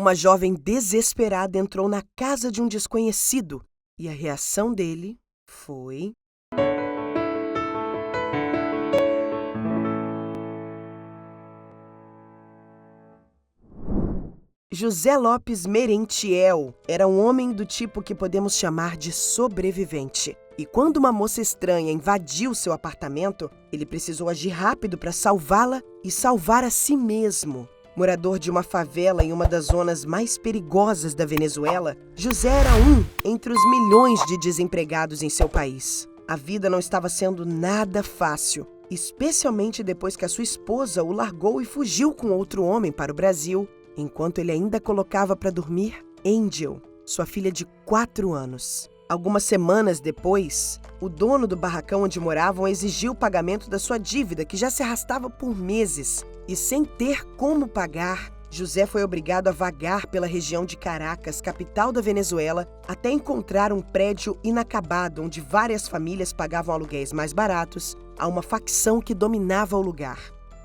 Uma jovem desesperada entrou na casa de um desconhecido e a reação dele foi... José Lopes Merentiel era um homem do tipo que podemos chamar de sobrevivente. E quando uma moça estranha invadiu seu apartamento, ele precisou agir rápido para salvá-la e salvar a si mesmo. Morador de uma favela em uma das zonas mais perigosas da Venezuela, José era um entre os milhões de desempregados em seu país. A vida não estava sendo nada fácil, especialmente depois que a sua esposa o largou e fugiu com outro homem para o Brasil, enquanto ele ainda colocava para dormir Angel, sua filha de 4 anos. Algumas semanas depois, o dono do barracão onde moravam exigiu o pagamento da sua dívida, que já se arrastava por meses. E sem ter como pagar, José foi obrigado a vagar pela região de Caracas, capital da Venezuela, até encontrar um prédio inacabado onde várias famílias pagavam aluguéis mais baratos a uma facção que dominava o lugar.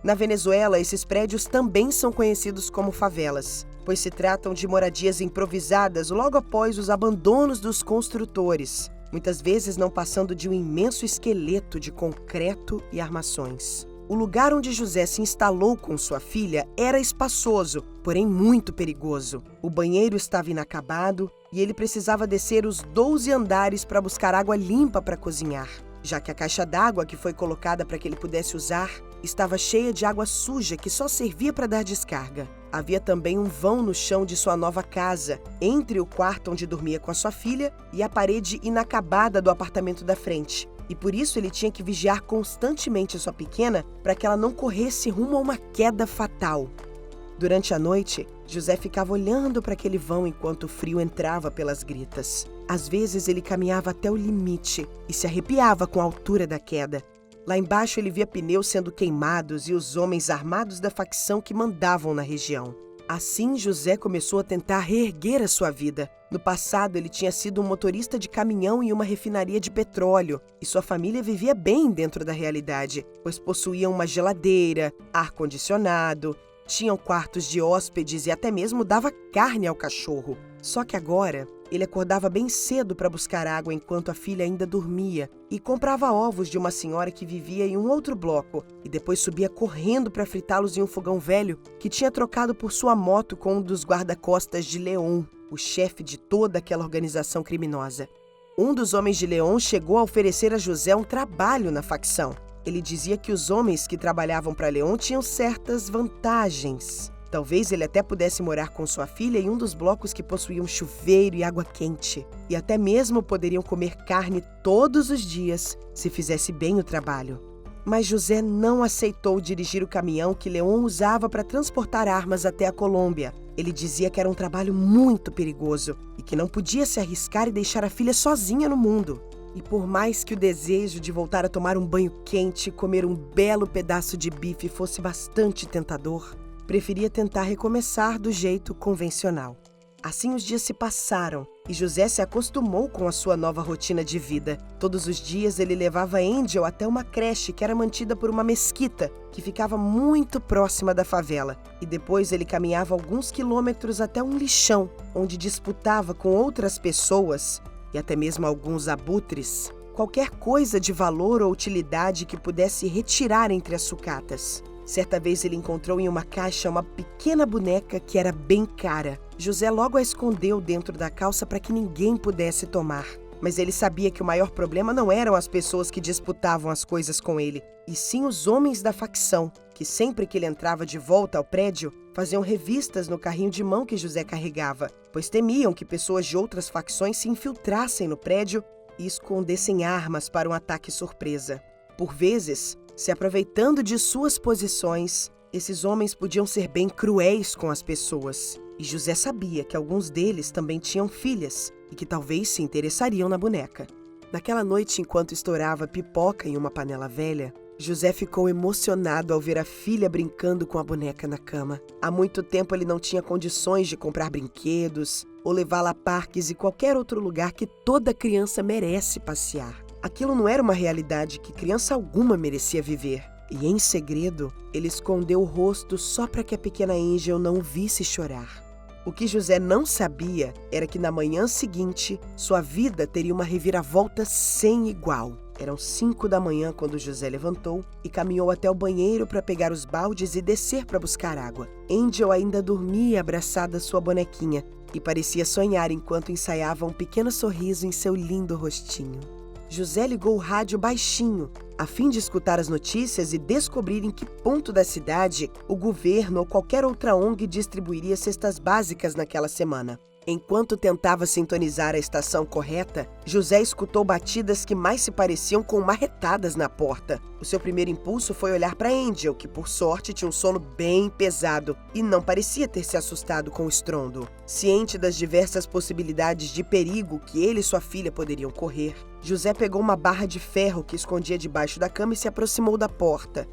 Na Venezuela, esses prédios também são conhecidos como favelas, pois se tratam de moradias improvisadas logo após os abandonos dos construtores, muitas vezes não passando de um imenso esqueleto de concreto e armações. O lugar onde José se instalou com sua filha era espaçoso, porém muito perigoso. O banheiro estava inacabado e ele precisava descer os 12 andares para buscar água limpa para cozinhar, já que a caixa d'água que foi colocada para que ele pudesse usar estava cheia de água suja que só servia para dar descarga. Havia também um vão no chão de sua nova casa, entre o quarto onde dormia com a sua filha e a parede inacabada do apartamento da frente. E por isso ele tinha que vigiar constantemente a sua pequena para que ela não corresse rumo a uma queda fatal. Durante a noite, José ficava olhando para aquele vão enquanto o frio entrava pelas gritas. Às vezes ele caminhava até o limite e se arrepiava com a altura da queda. Lá embaixo ele via pneus sendo queimados e os homens armados da facção que mandavam na região. Assim, José começou a tentar reerguer a sua vida. No passado, ele tinha sido um motorista de caminhão em uma refinaria de petróleo e sua família vivia bem dentro da realidade, pois possuíam uma geladeira, ar-condicionado, tinham quartos de hóspedes e até mesmo dava carne ao cachorro. Só que agora, ele acordava bem cedo para buscar água enquanto a filha ainda dormia e comprava ovos de uma senhora que vivia em um outro bloco e depois subia correndo para fritá-los em um fogão velho que tinha trocado por sua moto com um dos guarda-costas de Leon, o chefe de toda aquela organização criminosa. Um dos homens de Leon chegou a oferecer a José um trabalho na facção. Ele dizia que os homens que trabalhavam para Leon tinham certas vantagens. Talvez ele até pudesse morar com sua filha em um dos blocos que possuíam chuveiro e água quente. E até mesmo poderiam comer carne todos os dias, se fizesse bem o trabalho. Mas José não aceitou dirigir o caminhão que Leon usava para transportar armas até a Colômbia. Ele dizia que era um trabalho muito perigoso e que não podia se arriscar e deixar a filha sozinha no mundo. E por mais que o desejo de voltar a tomar um banho quente e comer um belo pedaço de bife fosse bastante tentador, preferia tentar recomeçar do jeito convencional. Assim os dias se passaram e José se acostumou com a sua nova rotina de vida. Todos os dias ele levava Angel até uma creche que era mantida por uma mesquita que ficava muito próxima da favela. E depois ele caminhava alguns quilômetros até um lixão, onde disputava com outras pessoas e até mesmo alguns abutres qualquer coisa de valor ou utilidade que pudesse retirar entre as sucatas. Certa vez ele encontrou em uma caixa uma pequena boneca que era bem cara. José logo a escondeu dentro da calça para que ninguém pudesse tomar. Mas ele sabia que o maior problema não eram as pessoas que disputavam as coisas com ele, e sim os homens da facção, que sempre que ele entrava de volta ao prédio, faziam revistas no carrinho de mão que José carregava, pois temiam que pessoas de outras facções se infiltrassem no prédio e escondessem armas para um ataque surpresa. Por vezes, se aproveitando de suas posições, esses homens podiam ser bem cruéis com as pessoas. E José sabia que alguns deles também tinham filhas e que talvez se interessariam na boneca. Naquela noite, enquanto estourava pipoca em uma panela velha, José ficou emocionado ao ver a filha brincando com a boneca na cama. Há muito tempo ele não tinha condições de comprar brinquedos ou levá-la a parques e qualquer outro lugar que toda criança merece passear. Aquilo não era uma realidade que criança alguma merecia viver. E, em segredo, ele escondeu o rosto só para que a pequena Angel não o visse chorar. O que José não sabia era que na manhã seguinte, sua vida teria uma reviravolta sem igual. Eram 5 da manhã quando José levantou e caminhou até o banheiro para pegar os baldes e descer para buscar água. Angel ainda dormia abraçada à sua bonequinha e parecia sonhar enquanto ensaiava um pequeno sorriso em seu lindo rostinho. José ligou o rádio baixinho, a fim de escutar as notícias e descobrir em que ponto da cidade o governo ou qualquer outra ONG distribuiria cestas básicas naquela semana. Enquanto tentava sintonizar a estação correta, José escutou batidas que mais se pareciam com marretadas na porta. O seu primeiro impulso foi olhar para Angel, que por sorte tinha um sono bem pesado e não parecia ter se assustado com o estrondo. Ciente das diversas possibilidades de perigo que ele e sua filha poderiam correr, José pegou uma barra de ferro que escondia debaixo da cama e se aproximou da porta.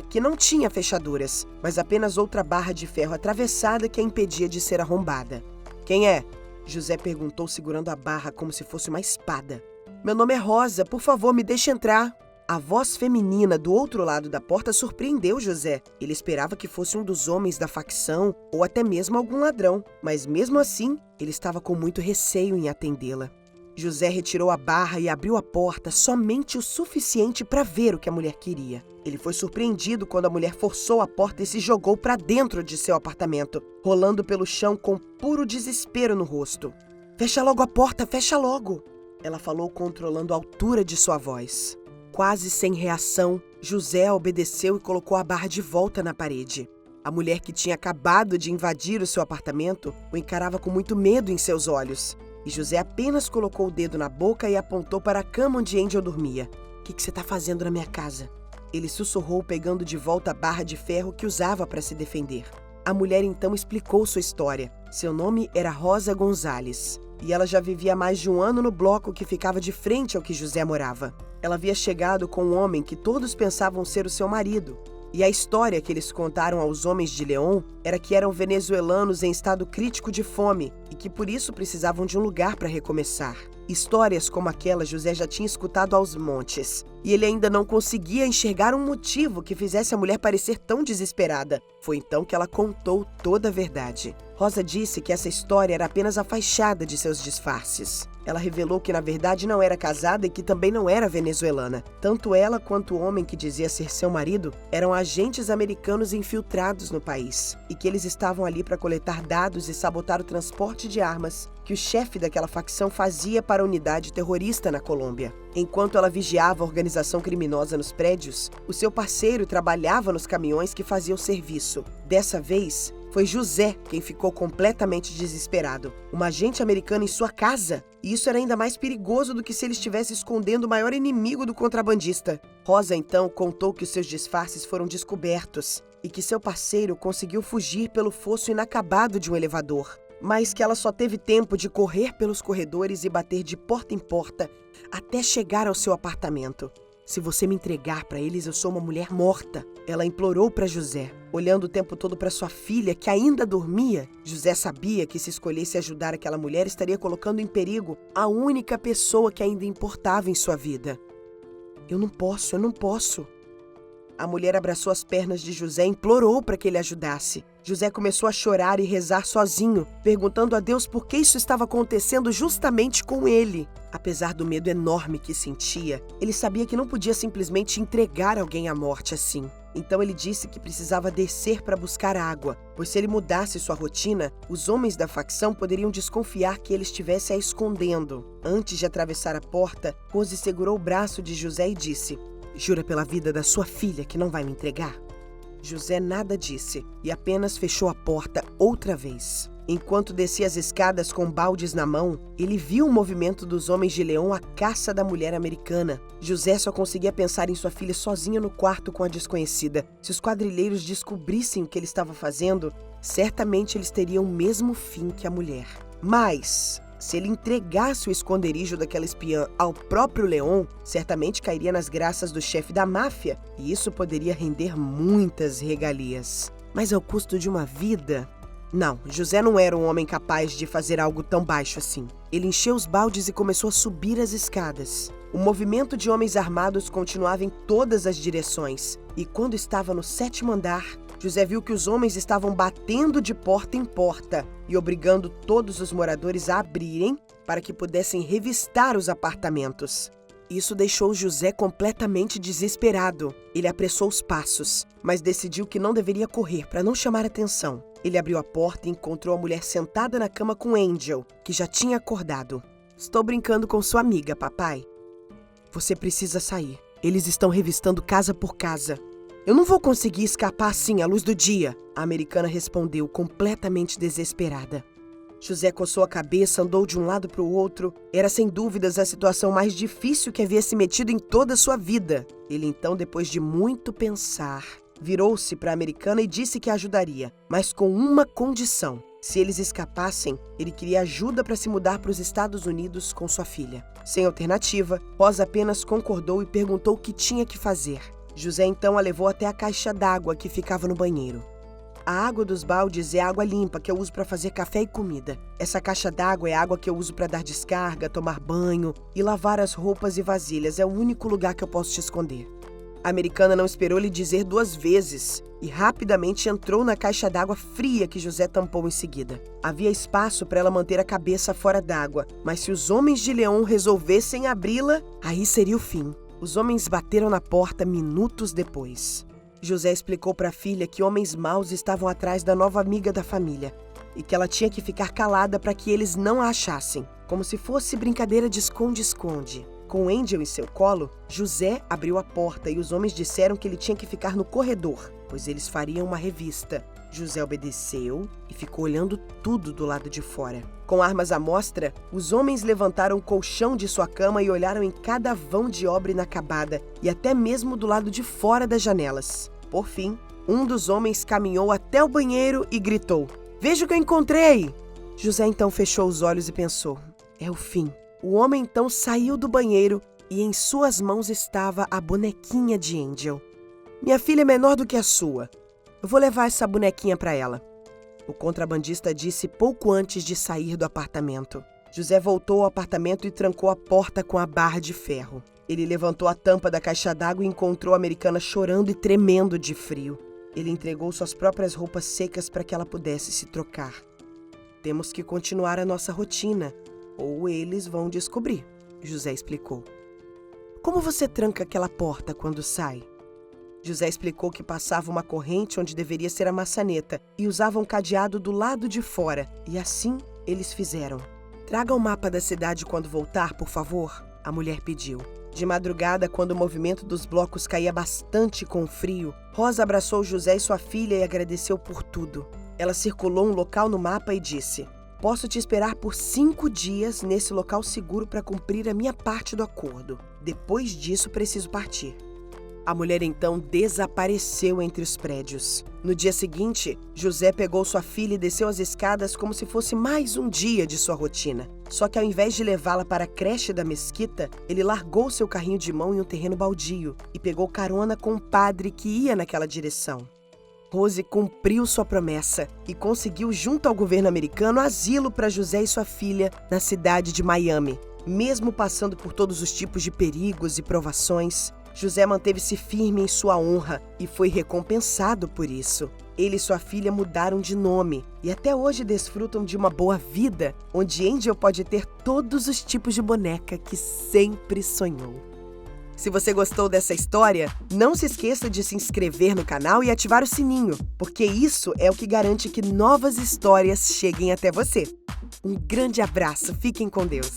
Que não tinha fechaduras, mas apenas outra barra de ferro atravessada que a impedia de ser arrombada. "Quem é?" José perguntou, segurando a barra como se fosse uma espada. "Meu nome é Rosa, por favor, me deixe entrar." A voz feminina do outro lado da porta surpreendeu José. Ele esperava que fosse um dos homens da facção ou até mesmo algum ladrão, mas mesmo assim, ele estava com muito receio em atendê-la. José retirou a barra e abriu a porta somente o suficiente para ver o que a mulher queria. Ele foi surpreendido quando a mulher forçou a porta e se jogou para dentro de seu apartamento, rolando pelo chão com puro desespero no rosto. "Fecha logo a porta, fecha logo!" Ela falou, controlando a altura de sua voz. Quase sem reação, José obedeceu e colocou a barra de volta na parede. A mulher, que tinha acabado de invadir o seu apartamento, o encarava com muito medo em seus olhos. E José apenas colocou o dedo na boca e apontou para a cama onde Angel dormia. "O que você está fazendo na minha casa?" Ele sussurrou, pegando de volta a barra de ferro que usava para se defender. A mulher então explicou sua história. Seu nome era Rosa Gonzalez. E ela já vivia há mais de um ano no bloco que ficava de frente ao que José morava. Ela havia chegado com um homem que todos pensavam ser o seu marido. E a história que eles contaram aos homens de León era que eram venezuelanos em estado crítico de fome e que por isso precisavam de um lugar para recomeçar. Histórias como aquela José já tinha escutado aos montes. E ele ainda não conseguia enxergar um motivo que fizesse a mulher parecer tão desesperada. Foi então que ela contou toda a verdade. Rosa disse que essa história era apenas a fachada de seus disfarces. Ela revelou que na verdade não era casada e que também não era venezuelana. Tanto ela quanto o homem que dizia ser seu marido eram agentes americanos infiltrados no país e que eles estavam ali para coletar dados e sabotar o transporte de armas que o chefe daquela facção fazia para a unidade terrorista na Colômbia. Enquanto ela vigiava a organização criminosa nos prédios, o seu parceiro trabalhava nos caminhões que faziam serviço. Dessa vez, foi José quem ficou completamente desesperado. Um agente americano em sua casa? E isso era ainda mais perigoso do que se ele estivesse escondendo o maior inimigo do contrabandista. Rosa então contou que os seus disfarces foram descobertos e que seu parceiro conseguiu fugir pelo fosso inacabado de um elevador, mas que ela só teve tempo de correr pelos corredores e bater de porta em porta até chegar ao seu apartamento. "Se você me entregar para eles, eu sou uma mulher morta", ela implorou para José. Olhando o tempo todo para sua filha, que ainda dormia, José sabia que se escolhesse ajudar aquela mulher, estaria colocando em perigo a única pessoa que ainda importava em sua vida. Eu não posso." A mulher abraçou as pernas de José e implorou para que ele ajudasse. José começou a chorar e rezar sozinho, perguntando a Deus por que isso estava acontecendo justamente com ele. Apesar do medo enorme que sentia, ele sabia que não podia simplesmente entregar alguém à morte assim. Então ele disse que precisava descer para buscar água, pois se ele mudasse sua rotina, os homens da facção poderiam desconfiar que ele estivesse a escondendo. Antes de atravessar a porta, Rose segurou o braço de José e disse: "Jura pela vida da sua filha que não vai me entregar?" José nada disse e apenas fechou a porta outra vez. Enquanto descia as escadas com baldes na mão, ele viu o movimento dos homens de León à caça da mulher americana. José só conseguia pensar em sua filha sozinha no quarto com a desconhecida. Se os quadrilheiros descobrissem o que ele estava fazendo, certamente eles teriam o mesmo fim que a mulher. Mas se ele entregasse o esconderijo daquela espiã ao próprio León, certamente cairia nas graças do chefe da máfia, e isso poderia render muitas regalias. Mas ao custo de uma vida? Não, José não era um homem capaz de fazer algo tão baixo assim. Ele encheu os baldes e começou a subir as escadas. O movimento de homens armados continuava em todas as direções, e quando estava no 7º andar, José viu que os homens estavam batendo de porta em porta e obrigando todos os moradores a abrirem para que pudessem revistar os apartamentos. Isso deixou José completamente desesperado. Ele apressou os passos, mas decidiu que não deveria correr para não chamar atenção. Ele abriu a porta e encontrou a mulher sentada na cama com Angel, que já tinha acordado. "Estou brincando com sua amiga, papai. Você precisa sair. Eles estão revistando casa por casa." "Eu não vou conseguir escapar assim à luz do dia", a americana respondeu, completamente desesperada. José coçou a cabeça, andou de um lado para o outro. Era sem dúvidas a situação mais difícil que havia se metido em toda a sua vida. Ele então, depois de muito pensar, virou-se para a americana e disse que a ajudaria, mas com uma condição. Se eles escapassem, ele queria ajuda para se mudar para os Estados Unidos com sua filha. Sem alternativa, Rosa apenas concordou e perguntou o que tinha que fazer. José então a levou até a caixa d'água que ficava no banheiro. "A água dos baldes é água limpa que eu uso para fazer café e comida. Essa caixa d'água é água que eu uso para dar descarga, tomar banho e lavar as roupas e vasilhas. É o único lugar que eu posso te esconder." A americana não esperou lhe dizer 2 vezes e rapidamente entrou na caixa d'água fria que José tampou em seguida. Havia espaço para ela manter a cabeça fora d'água, mas se os homens de Leão resolvessem abri-la, aí seria o fim. Os homens bateram na porta minutos depois. José explicou para a filha que homens maus estavam atrás da nova amiga da família e que ela tinha que ficar calada para que eles não a achassem, como se fosse brincadeira de esconde-esconde. Com Angel em seu colo, José abriu a porta e os homens disseram que ele tinha que ficar no corredor, pois eles fariam uma revista. José obedeceu e ficou olhando tudo do lado de fora. Com armas à mostra, os homens levantaram o colchão de sua cama e olharam em cada vão de obra inacabada e até mesmo do lado de fora das janelas. Por fim, um dos homens caminhou até o banheiro e gritou: "Veja o que eu encontrei!" José então fechou os olhos e pensou: é o fim. O homem então saiu do banheiro e em suas mãos estava a bonequinha de Angel. "Minha filha é menor do que a sua. Eu vou levar essa bonequinha para ela", o contrabandista disse pouco antes de sair do apartamento. José voltou ao apartamento e trancou a porta com a barra de ferro. Ele levantou a tampa da caixa d'água e encontrou a americana chorando e tremendo de frio. Ele entregou suas próprias roupas secas para que ela pudesse se trocar. "Temos que continuar a nossa rotina, ou eles vão descobrir", José explicou. "Como você tranca aquela porta quando sai?" José explicou que passava uma corrente onde deveria ser a maçaneta e usava um cadeado do lado de fora, e assim eles fizeram. "Traga o mapa da cidade quando voltar, por favor", a mulher pediu. De madrugada, quando o movimento dos blocos caía bastante com o frio, Rosa abraçou José e sua filha e agradeceu por tudo. Ela circulou um local no mapa e disse: "Posso te esperar por 5 dias nesse local seguro para cumprir a minha parte do acordo. Depois disso, preciso partir." A mulher então desapareceu entre os prédios. No dia seguinte, José pegou sua filha e desceu as escadas como se fosse mais um dia de sua rotina. Só que ao invés de levá-la para a creche da mesquita, ele largou seu carrinho de mão em um terreno baldio e pegou carona com um padre que ia naquela direção. Rose cumpriu sua promessa e conseguiu, junto ao governo americano, asilo para José e sua filha na cidade de Miami. Mesmo passando por todos os tipos de perigos e provações, José manteve-se firme em sua honra e foi recompensado por isso. Ele e sua filha mudaram de nome e até hoje desfrutam de uma boa vida, onde Angel pode ter todos os tipos de boneca que sempre sonhou. Se você gostou dessa história, não se esqueça de se inscrever no canal e ativar o sininho, porque isso é o que garante que novas histórias cheguem até você. Um grande abraço, fiquem com Deus!